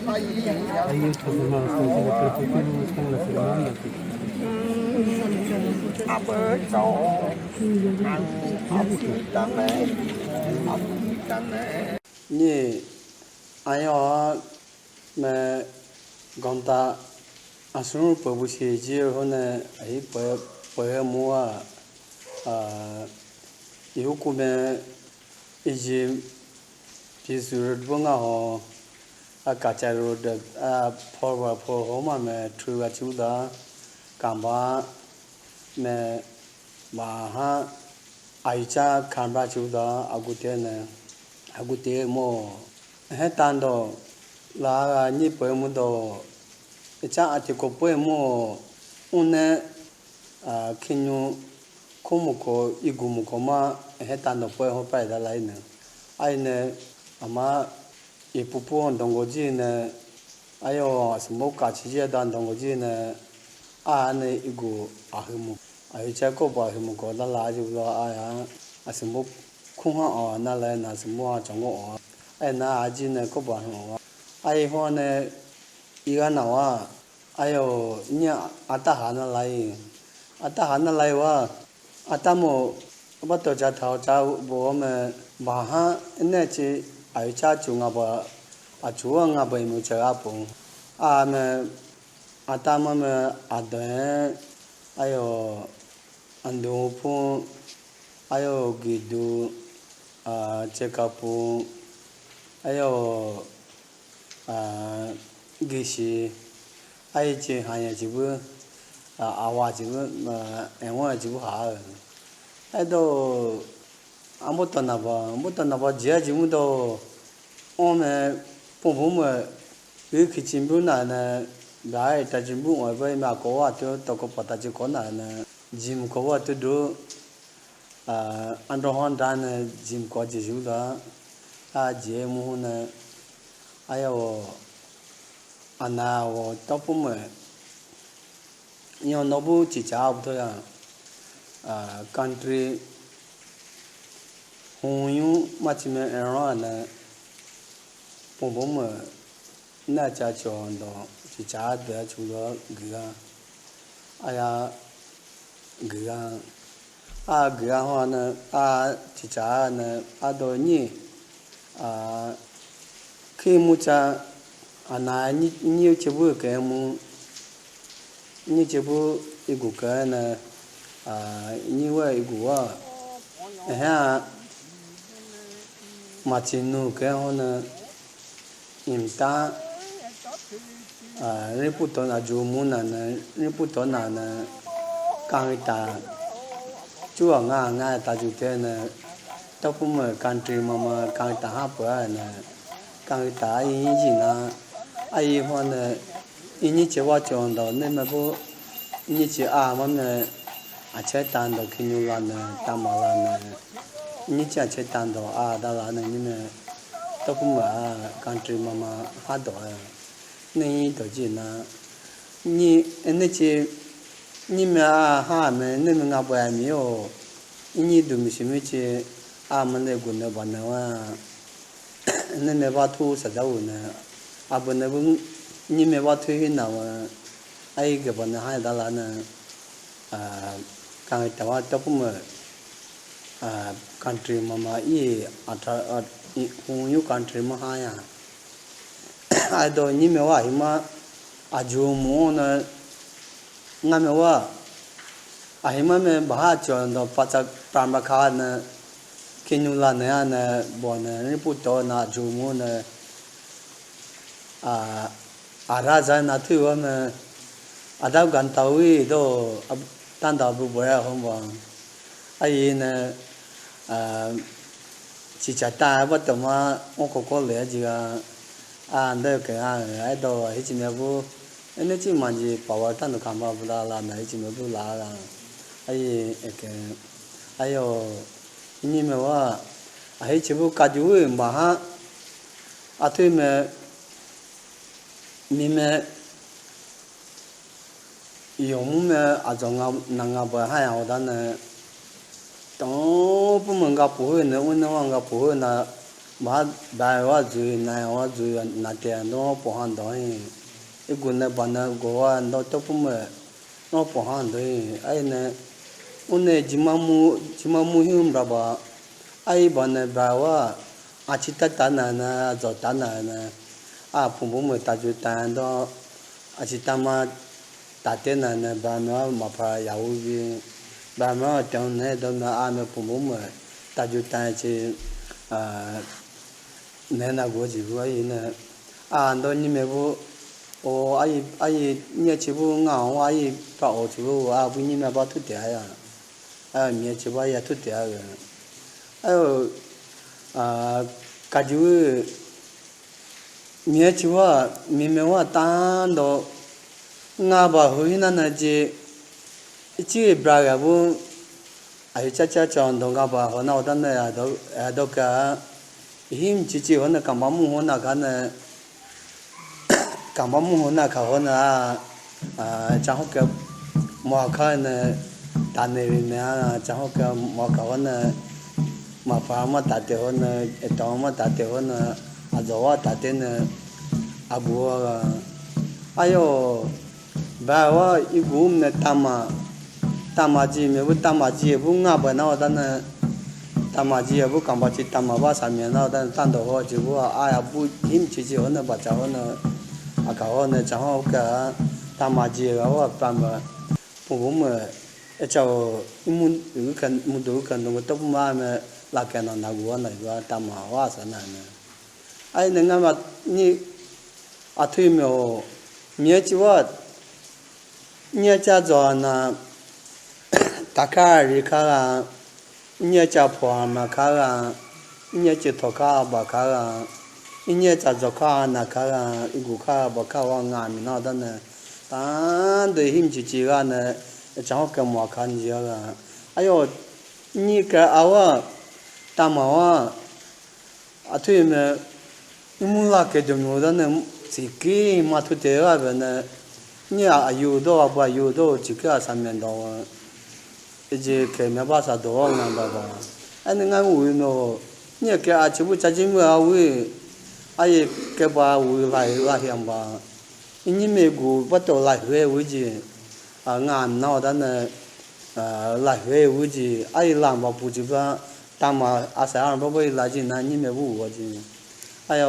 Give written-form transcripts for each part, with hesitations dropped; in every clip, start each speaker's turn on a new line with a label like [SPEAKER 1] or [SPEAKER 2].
[SPEAKER 1] Ahí está su mano, con su perfecto, con la semana. Ni ayo me gonta asunu pebusi ji hone ai pe mua ihukume iji pisu bunga ho akacharo de for homa me truga chuda kamba me maha aicha kamba chuda agute mo hetando la ni pe mudo cha atiko pe mo une kinyu kumuko igumuko ma hetando pe ho pa da lai ne aine ama ipupu ndongoji ne ayo smoka chije dan ndongoji ne ne igu ahimu aicha ko ba himu ko la ju lo aya asmo khunga na la na smo chongo na aji ne ko ba ho ai ho ne iga na wa ayo nya atahana lai wa atamo bato ja thao cha bo me baha ne chi ai cha chunga ba achuwa nga ba mu cha apo me atama me adan ayo ando pu ayo gidu chekapu ayo gishi ai chi hanya jibu awa jibu enwa jibu ha edo amutana ba jia jibu do ome popo me kichimbu na na bai ta jimbu wa bai ma ko wa to ko pata ji ko na na jim ko wa to do ando honda na jim ko ji ju da je mu na ayo ana wo to pu me yo no bu chi cha bu to ya country hu yu ma chi me ro na popo me na cha chon do chi cha de chu lo ga aya ga ho na chi cha na do ni khi mu cha ana ni che bu ke mu ni che bu igu ka na ni wa igu wa ma chi nu ke ho na imta riputo na ju mu na riputo na kang ta chu nga ta ju te na to pu me country ma kang ta ha pa na kang ta yin ji na ai ho na yin che wa chon do ne ma bu ni che ma ne che tan do kinyu la na ta ma la na ni che tan do da la na ni ne to pu ma country ma ha do nei to ji na ni ne che ni ma ha me ne nga ba mi o ni du mi shi mi che ma ne gu ne ba na wa ne ba thu sa da u ne bu ne bu ni me ba thu hi na wa ai ge ba na ha da la na ka ta wa to pu ma country ma hu yu country ma ha ya ai do ni me wa hi ma aju mo na nga me wa ai ma me ba chon do pa cha pa ma kha na kinyu la na bo na ri pu to na ju mo na ra za na thu wa me da gan ta wi do tan da bu bo ya hong wa ai na chỉ trả ta bắt đầu mà ông có lẽ gì đây cái ai đâu ấy chỉ là bu anh chỉ mà gì bảo tan được cảm bảo là này chỉ là bu là ai cái ai ini mà wa ai chỉ bu cá chú mà ha thôi mà mình mà dùng mà trong năng bờ hai ao đó nè đó bữa mình gặp bữa nữa hôm nay gặp bữa nè mà bài hóa rồi này hóa rồi là tiền nó bỏ hàng đó cái cuốn này bản này của nó tốt mà nó bỏ hàng đấy ai nè 오늘 지마무 힘으로 봐 아이 번에 봐와 아치타 따나나 저 따나나 아 부모모 따주 따도 아치타마 따테나나 바마 마파 야우비 바마 때문에 도나 아메 부모모 따주 따지 아 내나 고지 그거이네 아 너님에고 오 아이 녀치부 ngao 아이 바오 주고 아 부님에 봐 투대야 아 녀치바야 투대야 아유 아 가지고 녀치와 미메와 단도 나바 호이나나지 이치 브라가부 아이 차차 전동가 봐 호나오단네 아도가 힘 지지 호나 감마무 호나 가네 cảm ơn hôn khảo hôn trong học cái mỏ khơi này đàn này nè trong học cái mỏ khảo hôn mà phá mà đạt được hôn trong mà đạt được hôn rồi đạt đến bùa ayo bà vợ ibu này tama gì mấy bữa tama gì bữa ngã bữa nào đó nè tama gì bữa cầm bát chỉ tama bát sắm miếng nào đó tan đồ hoa chỉ bữa ai bữa hiếm chỉ hôn bà cháu hôn à cậu này cháu cả ta mà gì đó làm phụ mà cháu muốn đủ cần nó tốt mà là cái nó nào của này và ta mà hóa sản này ai nên mà như à thuê miêu miêu chỉว่าเนี่ยจะจอนะตาคาริคาเนี่ยจะพอมาคาเนี่ยจะทอคาบาคา이제 자조카 나카가 이구카 바카와 나미 나다네 단도 힘지지가네 장학가 뭐칸지가 아요 니가 아와 타마와 아투이메 이물라게 좀 오다네 지기 마투데가 베네 니 아유도 아바 유도 지가 삼면도 이제 개매바사도 나바바 아니가 우이노 니가 아치부 자지무 아위 ai cái bà uy lại hiện bà nhưng mà gu bắt đầu lại về uy gì ngàn nào đó nè lại về uy gì ai làm mà bù gì ba tam mà sao ăn bao nhiêu lại gì nè nhưng mà bù gì ai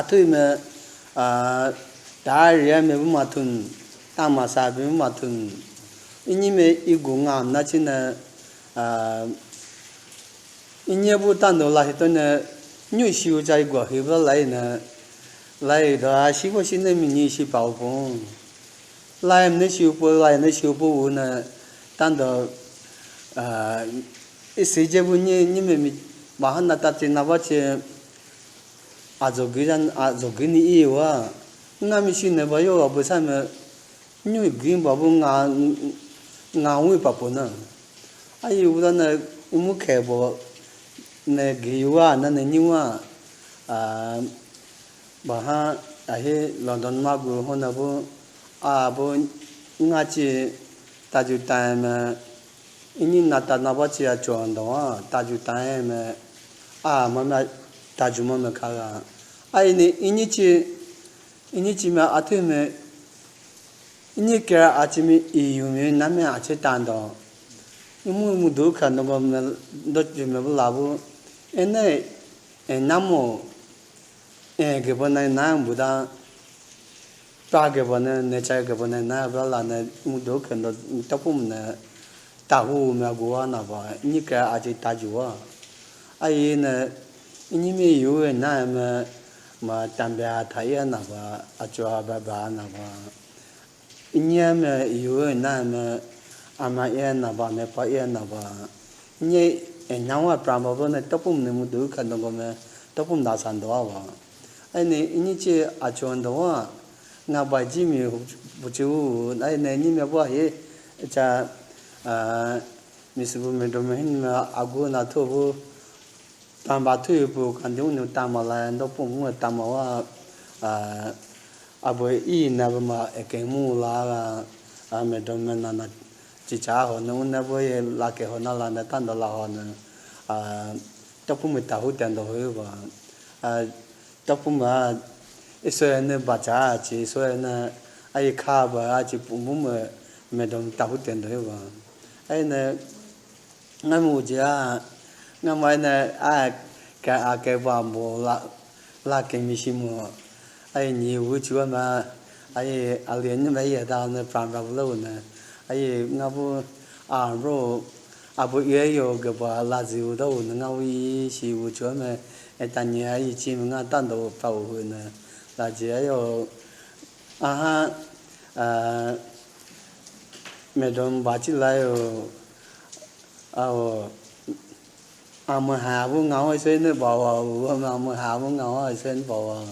[SPEAKER 1] thôi mà đại riêng mà bù mà thun tam mà sao bù mà thun nhưng mà gu ngàn na chỉ nè nhưng bù tan đồ lại tôi nè nhiều siêu trái quả thì vẫn lại đó siêu có xin nên mình nhiều siêu bảo phong lại em nó siêu bố nè tan đó ít sĩ chế bố như mình bảo hắn ta chỉ nào chứ rồi cái này yêu ngay mình xin này bao nhiêu bữa sau mà nhiều cái bảo bố ngà nguy bảo bố nè ai yêu đó nè muốn khéo bố nè giwa nè niwa bà ha ai London mà gu hôn là bố bố ngã chỉ ta chịu tay mà in nát nát bao chỉ chọn đó ta chịu tay mà mà ta chịu mà khá ai nè in chỉ mà thôi mà in cái chỉ mà yêu mà nằm mà chỉ tan đó nhưng mà đủ khả năng mà đó chỉ mà làm ene namo cái vấn này nam bùa ba cái vấn này ne chạy cái vấn này na bữa là ne một đôi cần đó tập hôm ne ta hu mà gua na ba như cái aji ta jua ai ne như mi yêu na mà tam bia thấy na ba achua ba na ba như mà yêu na mà ama na ba me pa na ba như nhau à pram bao này tập hôm này một đứa cần đồng mà tập hôm đã sản đó à anh này như chị ở chỗ đó ngà bài gì mình bữa chiều anh này như mà bao hết cha mình sẽ mình đồng hành mà agu na thu bu tam ba thu bu cần dùng nhiều tam mà lại tập hôm mà tam mà bởi ý na mà cái mù là mình đồng mình là chỉ trả họ nó bởi là cái họ nó là tan đó là họ Tapuma tahu tendo hoiwa. Tapuma isoyana bacha chi isoyana ai khaba achi pumuma medom tahu tendo hoiwa. Aina ngamuja ngamaina ka ba mo la ke mishimo ai ni wuchwa ma ai alien ma ya da na pram ra lo na ai ngabu ro abu ye yo ga ba la zi u do na ngawi shi wuchwa ma ta ni ai chi nga tan do pa wu na la ji yo medom ba chi la yo mà hà vô ngáo hay xuyên nó bảo mà hà vô ngáo hay xuyên bảo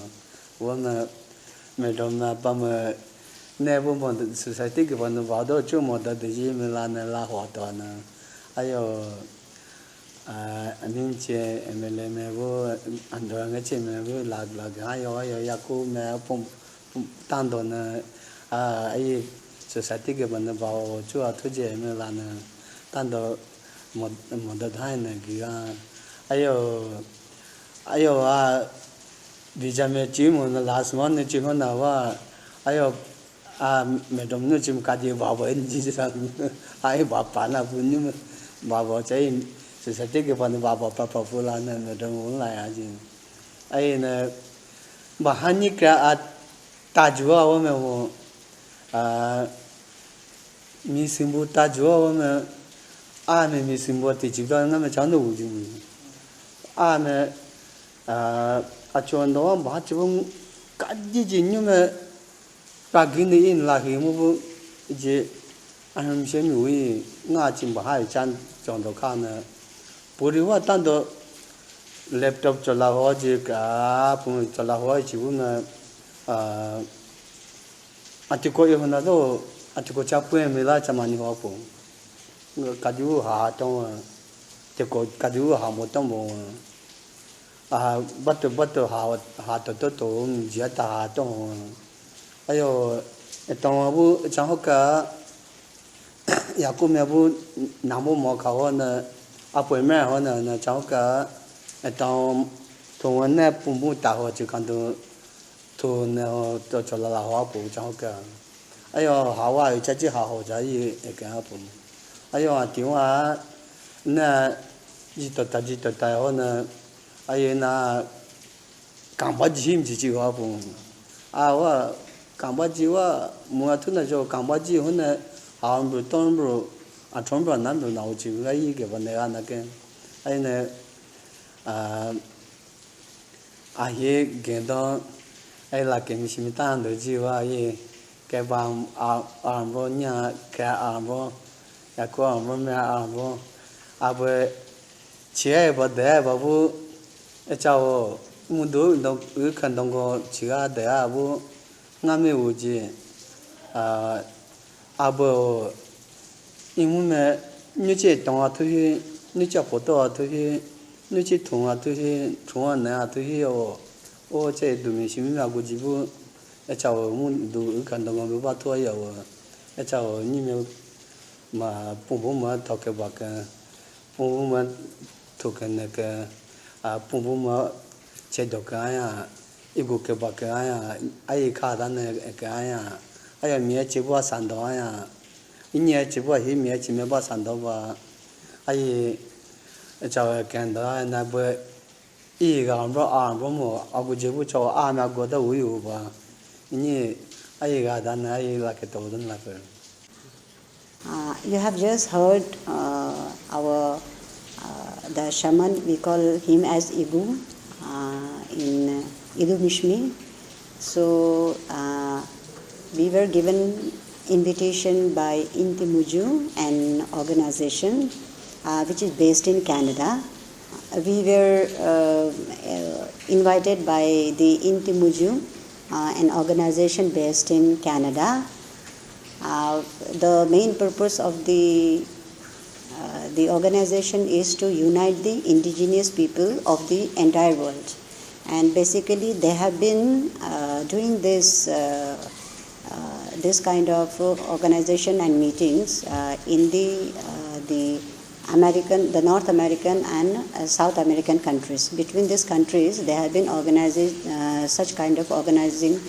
[SPEAKER 1] mà mẹ đồng mà ba mà nè vô bọn sự sai tích cái bọn bảo đó chưa một đợt gì mình là hoạt động nè ayo anh em chị em mẹ vô anh rồi nghe chị mẹ vô là ayo ya cô mẹ phong tan đồ nè ai sự sai tích cái bọn bảo chưa thôi chị mình là nè tan đồ một đợt hai này kia ayo vì cha mẹ chỉ muốn last month này chỉ có nào ayo mẹ đồng nó chỉ một cái gì bảo vệ gì sao ai bảo bạn là phụ nhưng mà bảo chạy sự sẽ cái phần bảo phụ là nên mẹ đồng muốn lại gì ai nè mà hắn như cái ta chúa mà mi sinh bu ta chúa mà mình sinh thì chỉ có nó mà cháu đủ chứ mình chọn đó mà chọn cái gì nhưng mà cái này là cái mà gì anh xem nuôi ngã chim bảo hai chân chọn đó khăn nè bữa đi qua tan đó laptop cho là hoa gì cả cũng cho là hoa chỉ cũng là chỉ có yêu nó đó chỉ có chấp quen mình là chăm anh hoa cũng cái chú hà trong chỉ có cái chú hà một trong bộ bắt đầu hà tổ chỉ ta trong ayo trong bu trong cái ya cũng mẹ bu nằm bu mò khảo hơn là bữa mẹ hơn là trong cái trong thùng anh nè bún bún tàu chỉ còn từ thùng nào cho là hoa bún trong cái ayo hoa thì chỉ hoa chỉ cái bún ayo tiếng nè chỉ ta hơn ayo na cảm bắt chim chỉ hoa bún cảm bắt chim mua thứ nào cho cảm bắt chim hơn là hàng bữa tôm bữa trống bữa nắn bữa nào chịu cái vấn đề anh cái ayo nè ai cái đó ai là cái mình xem tan được chứ ai cái bằng bữa nhà cái bữa ya có bữa mẹ bữa bữa chia bữa để bữa cháu muốn đồ nó cứ cần đồng hồ chỉ là để bữa ngắm mấy cái gì bữa nhưng mà như thế đồng thôi như thế phổ đồ thôi như thế thùng thùng này thôi chế đồ mình xem mà cái gì bữa cháu muốn đồ cần đồng hồ bắt thôi rồi cháu như mà bụng mà thọc cái bạc bụng mà thọc cái này cái bụng mà chế đồ cái ibu cái bạc cái ai khá đàn cái ai mía chế bữa sản đó inya chế bữa hi mía chế bữa sản đó và ai cháu cái đó là bữa cái bữa bữa mà chế bữa cháu mà có đâu uyu và inya ai cái đàn ai là cái đầu đàn là cái
[SPEAKER 2] You have just heard the shaman, we call him as Ibu in Idumishmi. So we were given invitation by Intimuju, an organization which is based in Canada. We were invited by the Intimuju, an organization based in Canada. The main purpose of the organization is to unite the indigenous people of the entire world, and basically they have been doing this kind of organization and meetings in the the North American and South American countries. Between these countries, they have been organizing such kind of organizing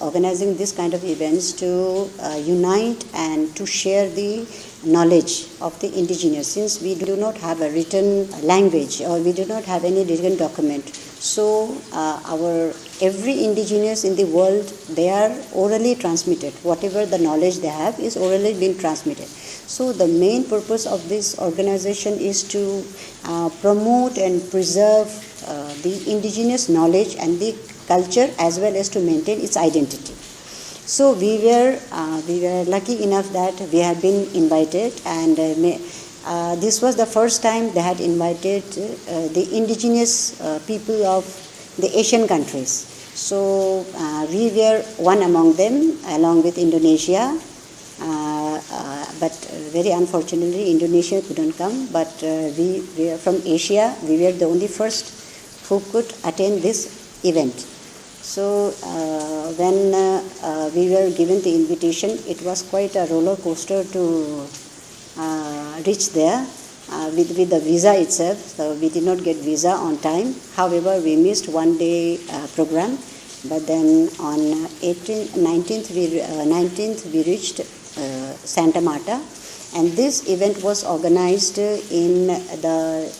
[SPEAKER 2] organizing this kind of events to unite and to share the knowledge of the indigenous. Since we do not have a written language or we do not have any written document, so our every indigenous in the world, they are orally transmitted. Whatever the knowledge they have is orally being transmitted. So the main purpose of this organization is to promote and preserve the indigenous knowledge and the culture, as well as to maintain its identity. So we were lucky enough that we have been invited, and this was the first time they had invited the indigenous people of the Asian countries. So we were one among them, along with Indonesia. But very unfortunately, Indonesia couldn't come. But we were from Asia. We were the only first who could attend this event. So when we were given the invitation, it was quite a roller coaster to reach there with the visa itself. So we did not get visa on time. However, we missed one day program. But then on 19th we reached Santa Marta, and this event was organized in the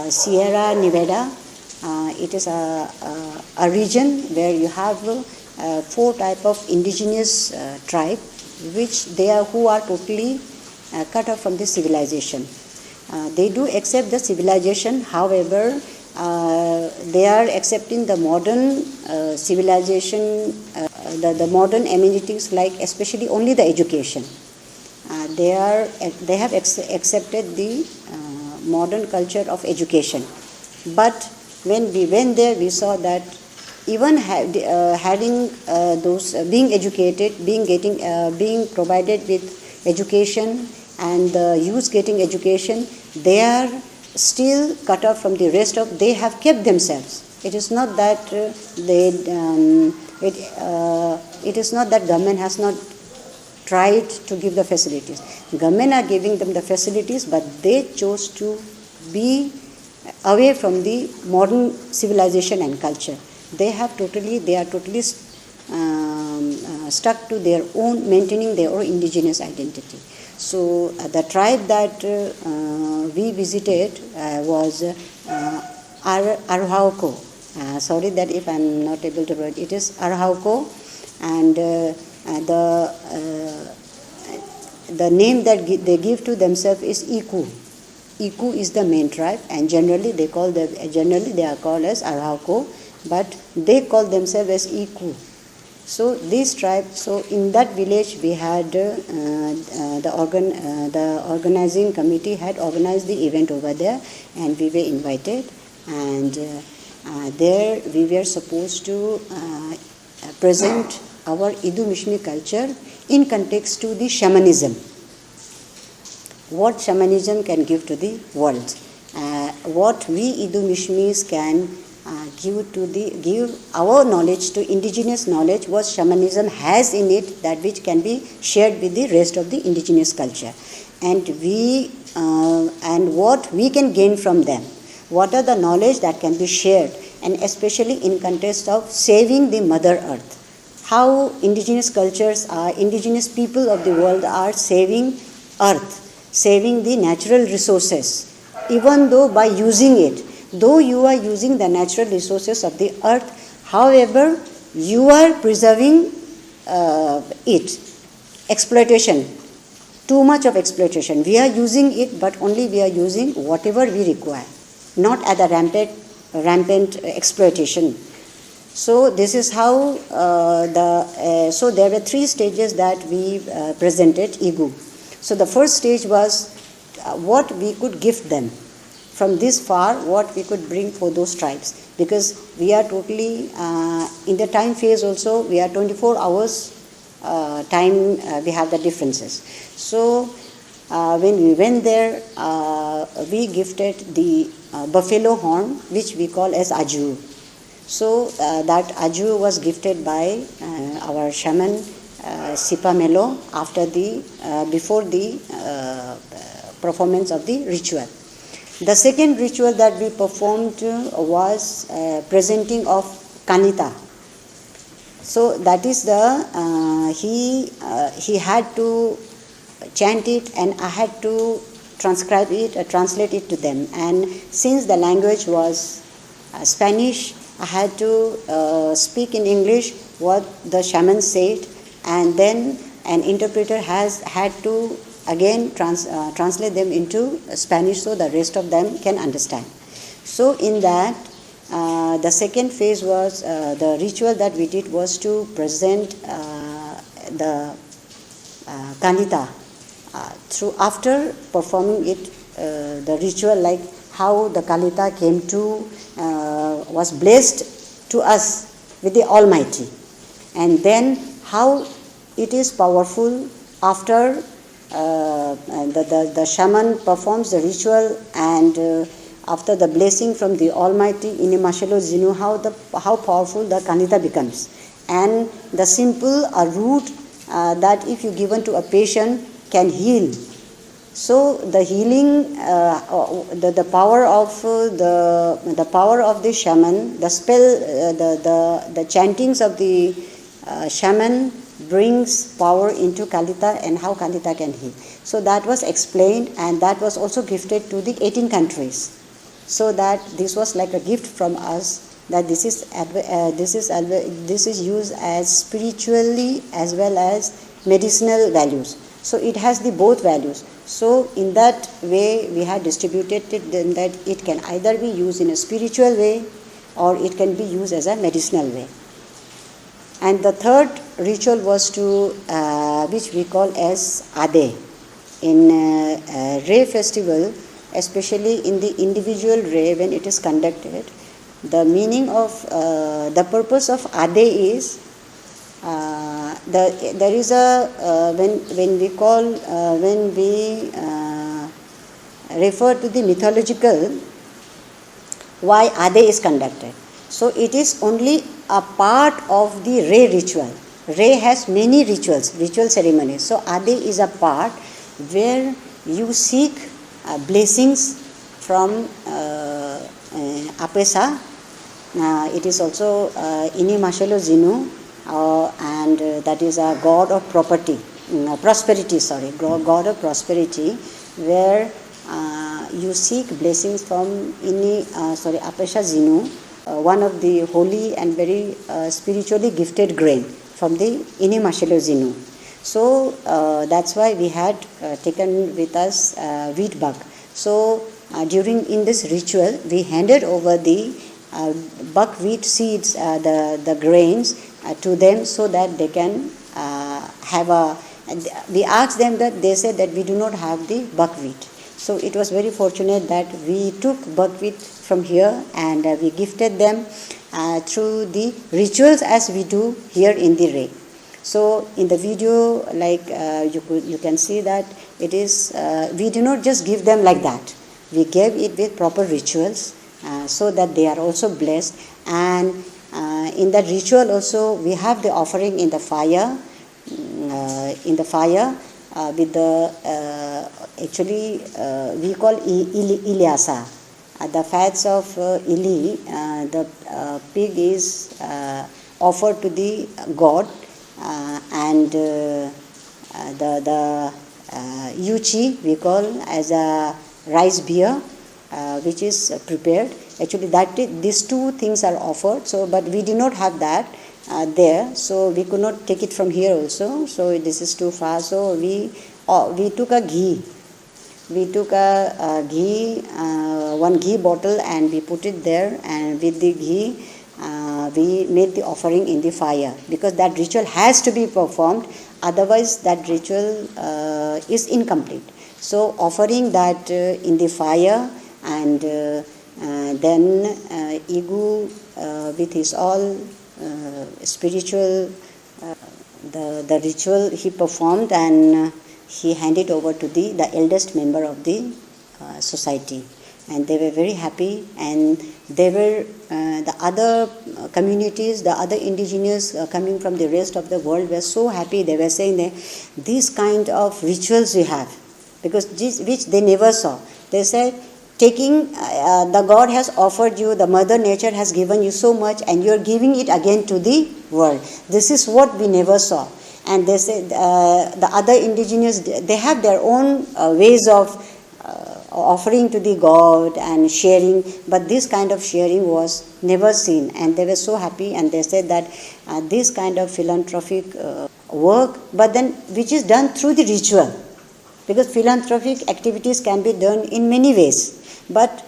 [SPEAKER 2] Sierra Nevada. It is a region where you have 4 types of indigenous tribe, who are totally cut off from the civilization. They do accept the civilization, however, they are accepting the modern civilization, the modern amenities, like especially only the education. They have accepted the modern culture of education. But when we went there, we saw that even having those being educated, being provided with education, and the youth getting education, they are still cut off from the rest of. They have kept themselves. It is not that it is not that government has not tried to give the facilities. Government are giving them the facilities, but they chose to be away from the modern civilization and culture. They are totally stuck to their own, maintaining their own indigenous identity. So the tribe that we visited was Arhuaco. Sorry that if I'm not able to write. It is Arhuaco, and the name that they give to themselves is Iku. Iku is the main tribe, and generally they are called as Arhuaco, but they call themselves as Iku. So these tribes. So in that village, we had the organizing committee had organized the event over there, and we were invited. And there we were supposed to present our Idu Mishmi culture in context to the shamanism. What shamanism can give to the world, what we Idu Mishmis can give our knowledge to indigenous knowledge, what shamanism has in it, that which can be shared with the rest of the indigenous culture, and what we can gain from them. What are the knowledge that can be shared, and especially in context of saving the Mother Earth. How indigenous cultures indigenous people of the world are saving Earth, saving the natural resources, even though by using it. Though you are using the natural resources of the earth, however, you are preserving it. Exploitation, too much of exploitation. We are using it, but only we are using whatever we require, not at the rampant exploitation. So this is how so there were 3 stages that we presented Igu. So the first stage was what we could gift them. From this far, what we could bring for those tribes, because we are totally in the time phase also, we are 24 hours time, we have the differences. So when we went there, we gifted the buffalo horn, which we call as Aju. So that Aju was gifted by our shaman Sipa Melo before the performance of the ritual. The second ritual that we performed was presenting of Kanita. So that is he had to chant it, and I had to transcribe it, translate it to them. And since the language was Spanish, I had to speak in English what the shaman said, and then an interpreter had to again translate them into Spanish so the rest of them can understand. So in that, the second phase was the ritual that we did was to present the Kanita. After performing it, the ritual, like how the Kalita came to, was blessed to us with the Almighty, and then how it is powerful after the shaman performs the ritual, and after the blessing from the Almighty in a Mashalo Zinu, how powerful the Kanita becomes, and the simple root that if you given to a patient can heal. So the healing, the power of the power of the shaman, the spell, the chantings of the shaman brings power into Kalita, and how Kalita can heal. So that was explained, and that was also gifted to the 18 countries. So that this was like a gift from us, that this is used as spiritually as well as medicinal values. So it has the both values. So in that way we have distributed it, then that it can either be used in a spiritual way or it can be used as a medicinal way. And the third ritual was to which we call as Ade. In Ray festival, especially in the individual Ray when it is conducted, the meaning of the purpose of Ade is there is a when we refer to the mythological why Ade is conducted. So it is only a part of the Ray ritual. Ray has many ritual ceremonies. So Ade is a part where you seek blessings from Apesa. It is also Ini Mashalo Zinu. And that is a god of prosperity, god of prosperity, where you seek blessings from Apesha Zinu, one of the holy and very spiritually gifted grain from the Ini Mashalo Zinu. So that's why we had taken with us wheat bug. So in this ritual, we handed over the buckwheat seeds, the grains, to them so that they can have we asked them that, they said that we do not have the buckwheat. So it was very fortunate that we took buckwheat from here and we gifted them through the rituals as we do here in the Ray. So in the video, like you can see that it is, we do not just give them like that. We gave it with proper rituals so that they are also blessed. And in that ritual also we have the offering in the fire, with the actually we call Ilyasa. The fats of Ili, the pig is offered to the god, and the Yuchi we call as a rice beer, which is prepared. Actually, these two things are offered. So, but we did not have that there, so we could not take it from here also. So this is too far. So we took a ghee. We took a ghee, one ghee bottle, and we put it there. And with the ghee, we made the offering in the fire, because that ritual has to be performed. Otherwise, that ritual is incomplete. So offering that in the fire, and then Igu with his all spiritual the ritual he performed, and he handed over to the eldest member of the society, and they were very happy. And they were the other communities, the other indigenous coming from the rest of the world were so happy. They were saying that these kind of rituals we have, because this, which they never saw. They said, taking the God has offered you, the Mother Nature has given you so much, and you are giving it again to the world. This is what we never saw. And they said the other indigenous, they have their own ways of offering to the God and sharing, but this kind of sharing was never seen, and they were so happy. And they said that this kind of philanthropic work, but then which is done through the ritual, because philanthropic activities can be done in many ways, but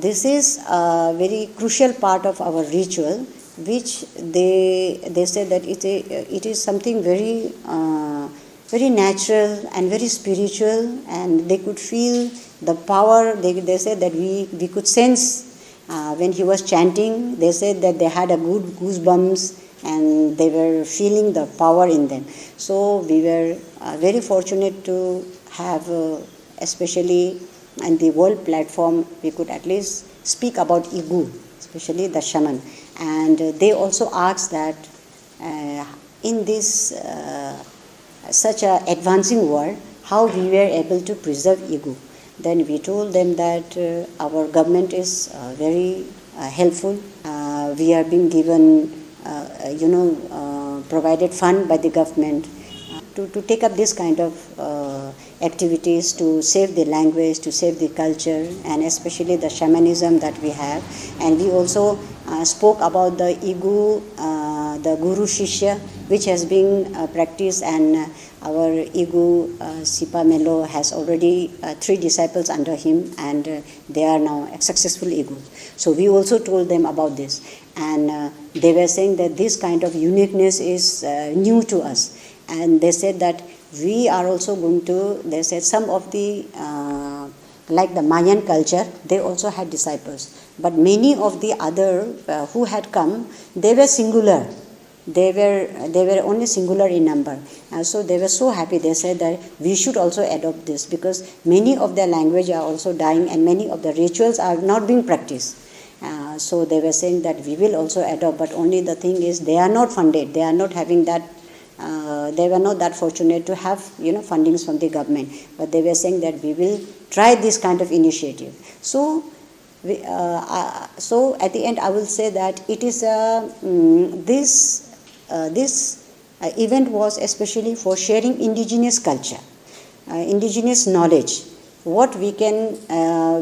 [SPEAKER 2] this is a very crucial part of our ritual, which they said that it is something very very natural and very spiritual, and they could feel the power. They said that we could sense when he was chanting. They said that they had a good goosebumps, and they were feeling the power in them. So we were very fortunate to have, especially in the world platform, we could at least speak about Igu, especially the shaman. And they also asked that in this such a advancing world, how we were able to preserve Igu. Then we told them that our government is very helpful. We are being given, provided fund by the government to take up this kind of activities to save the language, to save the culture, and especially the shamanism that we have. And we also spoke about the Igu, the Guru Shishya, which has been practiced, and our Igu Sipa Melo has already 3 disciples under him, and they are now successful Igu. So we also told them about this, and they were saying that this kind of uniqueness is new to us. And they said that we are also going to, they said some of the, like the Mayan culture, they also had disciples. But many of the other who had come, they were singular. They were only singular in number. So they were so happy. They said that we should also adopt this, because many of their language are also dying, and many of the rituals are not being practiced. So they were saying that we will also adopt, but only the thing is they are not funded. They are not having that. They were not that fortunate to have fundings from the government, but they were saying that we will try this kind of initiative. So so at the end I will say that it is this event was especially for sharing indigenous culture, indigenous knowledge. What we can,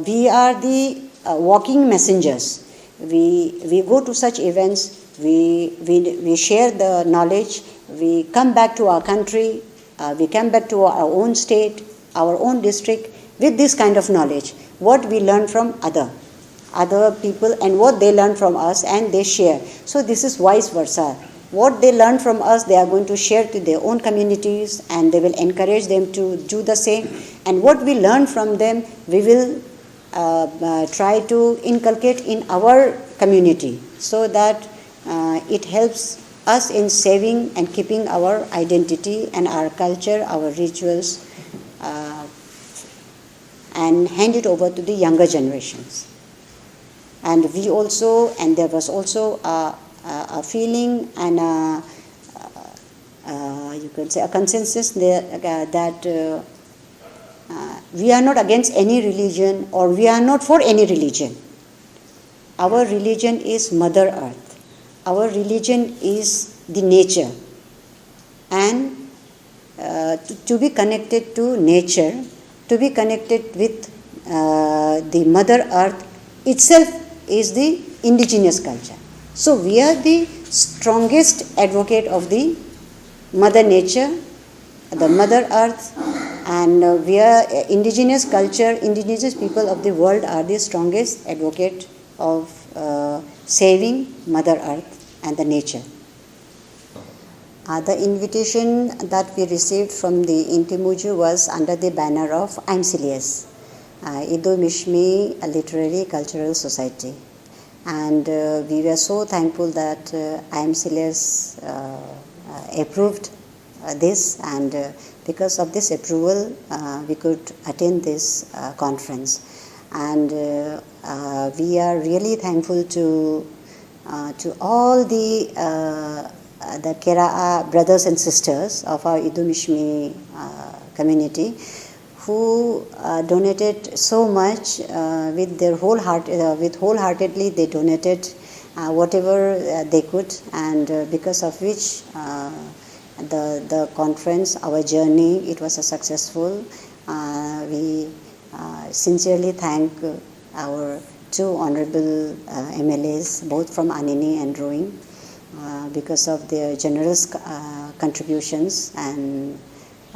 [SPEAKER 2] we are the walking messengers. We go to such events, we share the knowledge, we come back to our country, we come back to our own state, our own district with this kind of knowledge. What we learn from other people, and what they learn from us, and they share. So this is vice versa. What they learn from us, they are going to share to their own communities, and they will encourage them to do the same. And what we learn from them, we will try to inculcate in our community, so that it helps us in saving and keeping our identity and our culture, our rituals, and hand it over to the younger generations. And we also, and there was also a feeling and you can say a consensus there, that we are not against any religion, or we are not for any religion. Our religion is Mother Earth. Our religion is the nature. And to be connected to nature, to be connected with the Mother Earth itself is the indigenous culture. So we are the strongest advocate of the Mother Nature, the Mother Earth, and we are indigenous culture, indigenous people of the world are the strongest advocate of saving Mother Earth and the nature. The invitation that we received from the Intimuju was under the banner of IMCLS, Idu Mishmi Literary Cultural Society. And we were so thankful that IMCLS approved this, and because of this approval, we could attend this conference. And we are really thankful to all the Kera'a brothers and sisters of our Idu Mishmi community, who donated so much with their wholeheartedly they donated whatever they could, and because of which the conference, our journey, it was a successful. We sincerely thank our two honorable MLAs, both from Anini and Roing, because of their generous contributions and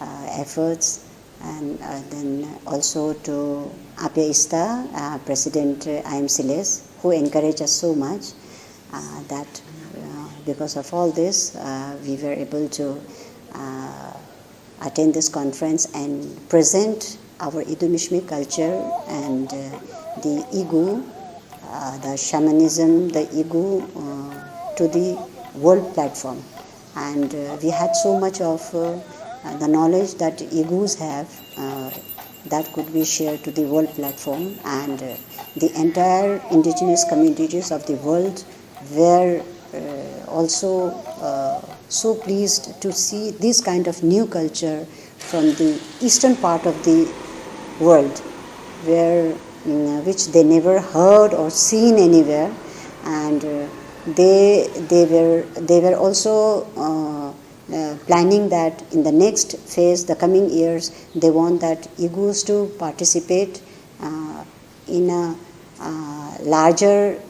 [SPEAKER 2] efforts, and then also to Apia Ista, President I.M. Siles, who encouraged us so much that because of all this, we were able to attend this conference and present our Idumishmi culture and the Igu, the shamanism, the Igu to the world platform. And we had so much of the knowledge that Igus have that could be shared to the world platform, and the entire indigenous communities of the world were also so pleased to see this kind of new culture from the eastern part of the world, where which they never heard or seen anywhere, and they were also planning that in the next phase, the coming years, they want that Igus to participate in a larger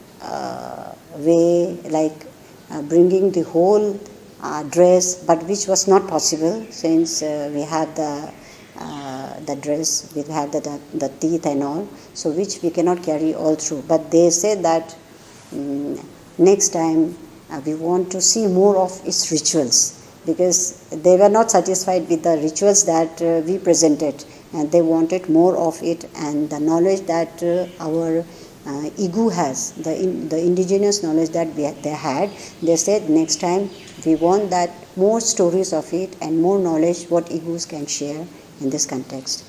[SPEAKER 2] way, like bringing the whole dress, but which was not possible since we had the dress, we have the teeth and all, so which we cannot carry all through. But they said that next time we want to see more of its rituals, because they were not satisfied with the rituals that we presented, and they wanted more of it, and the knowledge that our Igu has, the indigenous knowledge that they had. They said next time we want that more stories of it and more knowledge what Igus can share in this context.